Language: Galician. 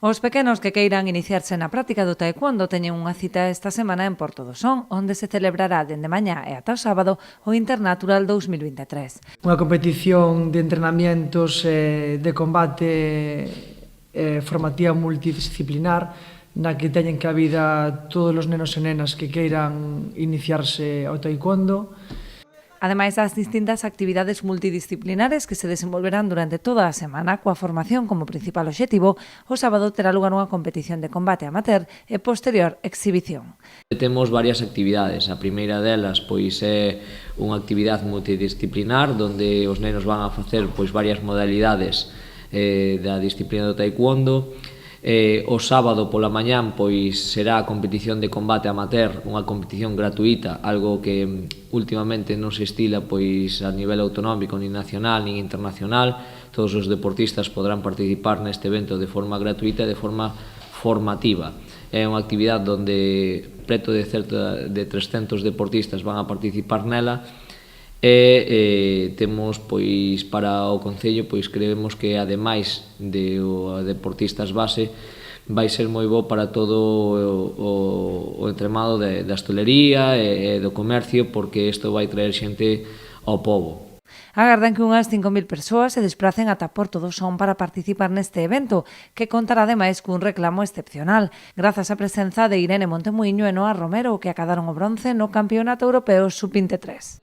Os pequenos que queiran iniciarse na práctica do taekwondo teñen unha cita esta semana en Porto do Son, onde se celebrará dende mañá e ata o sábado o Internatural 2023. Unha competición de entrenamientos de combate formativa multidisciplinar na que teñen cabida todos os nenos e nenas que queiran iniciarse ao taekwondo. Ademais das distintas actividades multidisciplinares que se desenvolverán durante toda a semana, coa formación como principal obxectivo, o sábado terá lugar unha competición de combate amateur e posterior exhibición. Temos varias actividades. A primeira delas pois é unha actividade multidisciplinar onde os nenos van a facer pois varias modalidades da disciplina do taekwondo. O sábado pola mañán pois será a competición de combate amateur, unha competición gratuita, algo que últimamente non se estila pois a nivel autonómico, nin nacional, nin internacional. Todos os deportistas podrán participar neste evento de forma gratuita e de forma formativa. É unha actividade onde preto de 300 deportistas van a participar nela e temos pois para o Concello pois creemos que ademais de deportistas base vai ser moi bo para todo o entramado da hostelería e do comercio, porque isto vai traer xente ao pobo. Agardan que unhas 5.000 persoas se despracen ata Porto do Son para participar neste evento, que contará ademais cun reclamo excepcional, grazas á presenza de Irene Montemuiño e Noa Romero, que acadaron o bronce no Campeonato Europeo Sub-23.